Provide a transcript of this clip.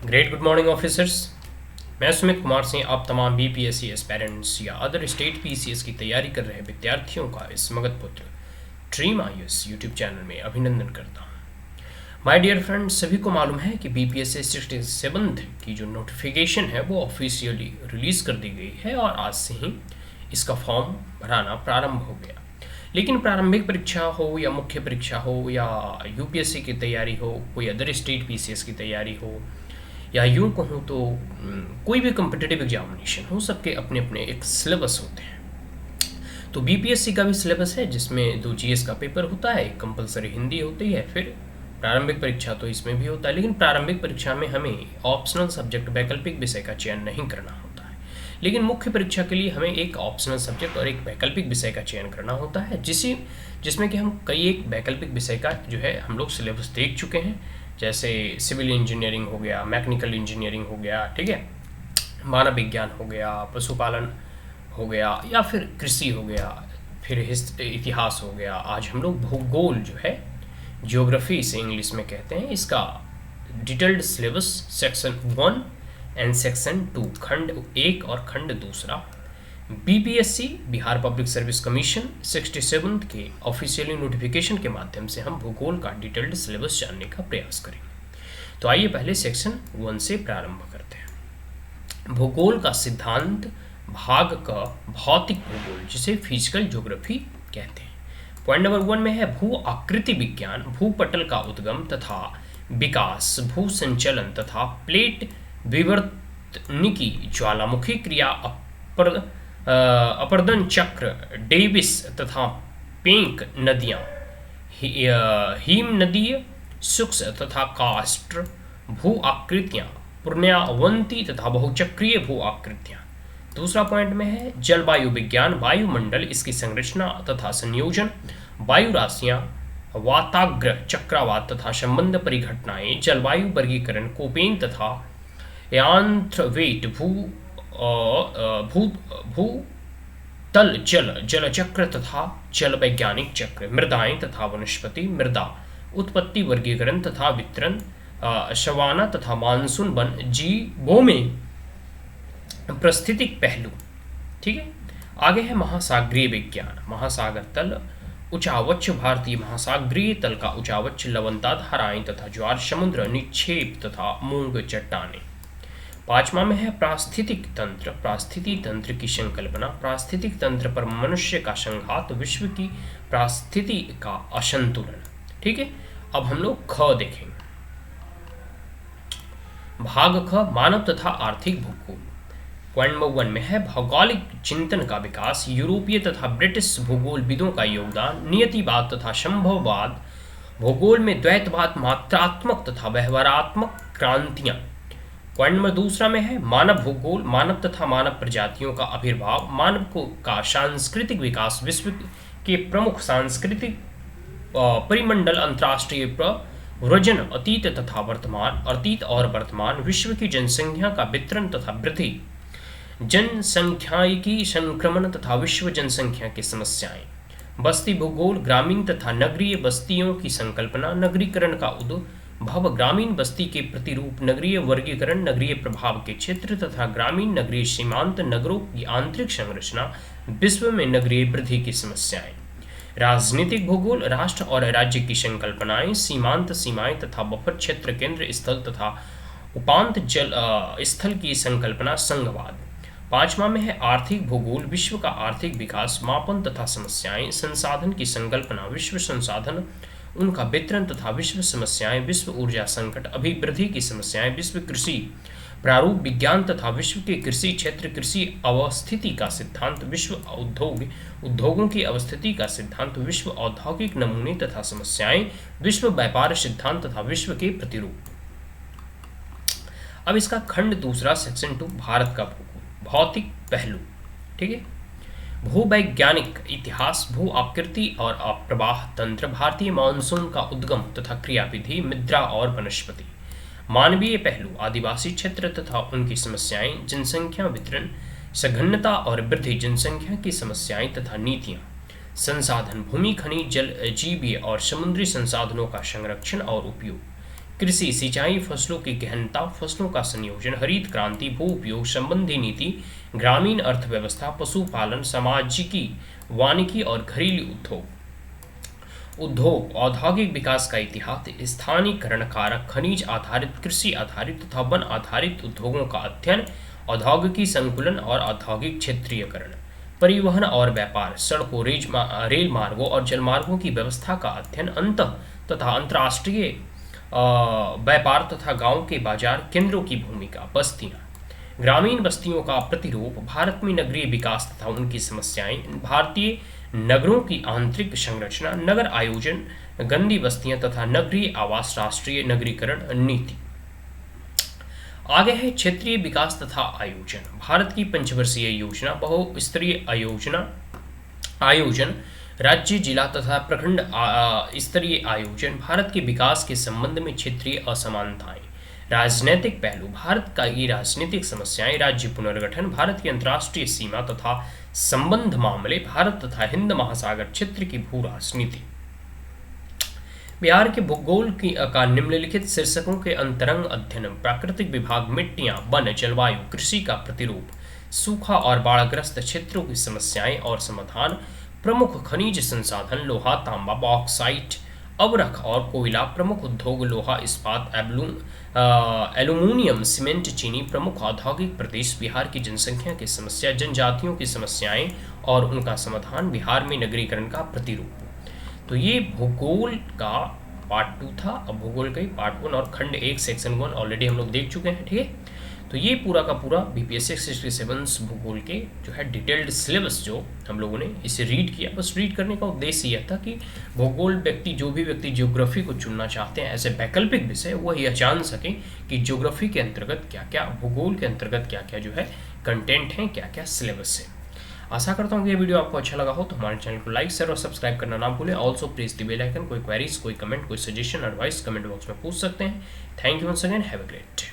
Great good morning officers. मैं सुमित कुमार सिंह आप तमाम बीपीएससी एस्पायरेंट्स या अदर स्टेट पीसीएस की तैयारी कर रहे विद्यार्थियों का इस मगध पुत्र ड्रीम आईएएस यूट्यूब चैनल में अभिनंदन करता हूँ। माय डियर फ्रेंड्स, सभी को मालूम है कि बीपीएससी 67th की जो नोटिफिकेशन है वो ऑफिशियली रिलीज़ कर दी गई है और आज से ही इसका फॉर्म भराना प्रारंभ हो गया। लेकिन प्रारंभिक परीक्षा हो या मुख्य परीक्षा हो या यूपीएससी की तैयारी हो, कोई अदर स्टेट पीसीएस की तैयारी हो या यूँ कहूँ तो कोई भी कम्पिटिटिव एग्जामिनेशन हो, सबके अपने अपने एक सिलेबस होते हैं। तो बीपीएससी का भी सिलेबस है जिसमें 2 जीएस का पेपर होता है, एक कंपलसरी हिंदी होती है, फिर प्रारंभिक परीक्षा तो इसमें भी होता है। लेकिन प्रारंभिक परीक्षा में हमें ऑप्शनल सब्जेक्ट वैकल्पिक विषय का चयन नहीं करना होता है, लेकिन मुख्य परीक्षा के लिए हमें एक ऑप्शनल सब्जेक्ट और एक वैकल्पिक विषय का चयन करना होता है, जिसमें कि हम कई एक वैकल्पिक विषय का जो है हम लोग सिलेबस देख चुके हैं, जैसे सिविल इंजीनियरिंग हो गया, मैकेनिकल इंजीनियरिंग हो गया, ठीक है, मानव विज्ञान हो गया, पशुपालन हो गया या फिर कृषि हो गया, फिर इतिहास हो गया। आज हम लोग भूगोल जो है, जियोग्राफी इसे इंग्लिश में कहते हैं, इसका detailed syllabus section 1 and section 2 खंड 1 और खंड 2 BPSC Bihar public service commission 67th के ऑफिशियली नोटिफिकेशन के माध्यम से हम भूगोल का डिटेल्ड सिलेबस जानने का प्रयास करेंगे। तो आइए पहले सेक्शन 1 से प्रारंभ करते हैं। भूगोल का सिद्धांत भाग का भौतिक भूगोल, जिसे फिजिकल ज्योग्राफी कहते हैं। पॉइंट नंबर 1 में है भू आकृति विज्ञान, भूपटल का उद्गम तथा विकास, भू संचलन तथा प्लेट विवर्तनिकी, ज्वालामुखी क्रिया, अपर्दन चक्र, डेविस तथा पेंक नदियाँ, हिम नदीय शुष्क तथा कास्ट भू आकृतियाँ, पुण्यवंती तथा बहुचक्रीय भू आकृतियाँ। दूसरा पॉइंट में है जलवायु विज्ञान, वायुमंडल, इसकी संरचना तथा संयोजन, वायु राशियाँ, वाताग्र, चक्रवात तथा संबंध परिघटनाएं, जलवायु वर्गीकरण, कोपेन तथा यांत्रवेट, भू तल जल चक्र तथा जल वैज्ञानिक चक्र, मृदाएं तथा वनस्पति मृदा, उत्पत्ति वर्गीकरण तथा वितरण, शवाना तथा मानसून वन, जीवों में पारिस्थितिक पहलू। ठीक है, आगे है महासागरीय विज्ञान, महासागर तल, उचावच, भारतीय महासागरीय तल का उचावच, लवणता धाराएं तथा ज्वार, समुद्र निक्षेप तथा मूंग चट्टानें। 5वां में है पारिस्थितिक तंत्र, पारिस्थितिकी तंत्र की संकल्पना, पारिस्थितिक तंत्र पर मनुष्य का संघात, विश्व की पारिस्थिति का असंतुलन। ठीक है, अब हम लोग ख देखेंगे। भाग ख मानव तथा आर्थिक भूगोल। पॉइंट नंबर 1 में है भौगोलिक चिंतन का विकास, यूरोपीय तथा ब्रिटिश भूगोलविदों का योगदान, नियतिवाद तथा संभववाद, भूगोल में द्वैतवाद, मात्रात्मक तथा व्यवहारात्मक क्रांतियां। पॉइंट नंबर 2 में है मानव भूगोल, मानव तथा मानव प्रजातियों का आविर्भाव, मानव का सांस्कृतिक विकास, विश्व के प्रमुख सांस्कृतिक परिमंडल, अंतर्राष्ट्रीय प्रव्रजन, अतीत तथा वर्तमान, अतीत और वर्तमान, विश्व की जनसंख्या का वितरण तथा वृद्धि, जनसंख्यायिकी संक्रमण तथा विश्व जनसंख्या की समस्याएं, बस्ती भूगोल, ग्रामीण तथा नगरीय बस्तियों की संकल्पना, नगरीकरण का उद्भव, ग्रामीण बस्ती के प्रतिरूप, नगरीय वर्गीकरण, नगरीय प्रभाव के क्षेत्र तथा ग्रामीण नगरीय सीमांत, नगरों की आंतरिक संरचना, विश्व में नगरीय वृद्धि की समस्याएं, राजनीतिक भूगोल, राष्ट्र और राज्य की संकल्पनाएं, सीमांत सीमाएं तथा बफर क्षेत्र, केंद्र स्थल तथा उपांत जल स्थल की संकल्पना, संघवाद। 5वां में है आर्थिक भूगोल, विश्व का आर्थिक विकास, मापन तथा समस्याएं, संसाधन की संकल्पना, विश्व संसाधन, उनका वितरण तथा विश्व समस्याएं, विश्व ऊर्जा संकट, अभिवृद्धि की समस्याएं, विश्व कृषि प्रारूप विज्ञान तथा विश्व के कृषि क्षेत्र, कृषि अवस्थिति का सिद्धांत, विश्व उद्योगों की अवस्थिति का सिद्धांत, विश्व औद्योगिक नमूने तथा समस्याएं, विश्व व्यापार सिद्धांत तथा विश्व के प्रतिरूप। अब इसका खंड 2 सेक्शन 2 भारत का भूगोल, भौतिक पहलू। ठीक है, भूवैज्ञानिक इतिहास, भू आकृति और प्रवाह तंत्र, भारतीय मानसून का उद्गम तथा क्रियाविधि, मृदा और वनस्पति, मानवीय पहलू, आदिवासी क्षेत्र तथा उनकी समस्याएं, जनसंख्या वितरण, सघनता और वृद्धि, जनसंख्या की समस्याएं तथा नीतियां, संसाधन, भूमि, खनिज, जल, जीवीय और समुद्री संसाधनों का संरक्षण और उपयोग, कृषि सिंचाई, फसलों की गहनता, फसलों का संयोजन, हरित क्रांति, भू उपयोग संबंधी नीति, ग्रामीण अर्थव्यवस्था, पशुपालन, सामाजिकी, वानिकी और घरेलू उद्योग, औद्योगिक विकास का इतिहास, स्थानीयकरण कारक, खनिज आधारित, कृषि आधारित तथा वन आधारित उद्योगों का अध्ययन, औद्योगिकी संकुलन और औद्योगिक क्षेत्रीयकरण, परिवहन और व्यापार, सड़कों, रेल मार्गों और जलमार्गों की व्यवस्था का अध्ययन, अंतः तथा अंतर्राष्ट्रीय व्यापार तथा गांव के बाजार केंद्रों की भूमिका, बस्तियां, ग्रामीण बस्तियों का प्रतिरूप, भारत में नगरीय विकास तथा उनकी समस्याएं, भारतीय नगरों की आंतरिक संरचना, नगर आयोजन, गंदी बस्तियां तथा नगरीय आवास, राष्ट्रीय नगरीकरण नीति। आगे है क्षेत्रीय विकास तथा आयोजन। भारत की पंचवर्षीय योजना, बहुस्तरीय आयोजन, राज्य, जिला तथा प्रखंड स्तरीय आयोजन, भारत के विकास के संबंध में क्षेत्रीय असमानताएं, राजनीतिक पहलू, भारत की राजनीतिक समस्याएं, राज्य पुनर्गठन, भारत की अंतर्राष्ट्रीय सीमा तथा संबंध मामले, भारत तथा हिंद महासागर क्षेत्र की भू राजनीति। बिहार के भूगोल का निम्नलिखित शीर्षकों के अंतरंग अध्ययन, प्राकृतिक विभाग, मिट्टियां, वन, जलवायु, कृषि का प्रतिरूप, सूखा और बाढ़ग्रस्त क्षेत्रों की समस्याएं और समाधान, प्रमुख खनिज संसाधन, लोहा, तांबा, बॉक्साइट, अवरख और कोयला, प्रमुख उद्योग, लोहा, इस्पात, एल्यूमिनियम, सीमेंट, चीनी, प्रमुख औद्योगिक प्रदेश, बिहार की जनसंख्या की समस्या, जनजातियों की समस्याएं और उनका समाधान, बिहार में नगरीकरण का प्रतिरूप। तो ये भूगोल का पार्ट 2 था। अब भूगोल का ही पार्ट 1 और खंड 1 सेक्शन 1 ऑलरेडी हम लोग देख चुके हैं, ठीक है। तो ये पूरा का पूरा बीपीएससी 67 भूगोल के जो है डिटेल्ड सिलेबस जो हम लोगों ने इसे रीड किया। बस रीड करने का उद्देश्य यह था कि भूगोल जो भी व्यक्ति ज्योग्राफी को चुनना चाहते हैं ऐसे वैकल्पिक विषय, वह यह जान सके कि ज्योग्राफी के अंतर्गत क्या क्या, भूगोल के अंतर्गत क्या क्या जो है कंटेंट है, क्या क्या सिलेबस है। आशा करता हूँ कि ये वीडियो आपको अच्छा लगा हो तो हमारे चैनल को लाइक, शेयर और सब्सक्राइब करना ना भूलें। Also press the bell icon. कोई क्वेरीज, कोई कमेंट, कोई सजेशन, एडवाइस कमेंट बॉक्स में पूछ सकते हैं। Thank you once again, have a great day.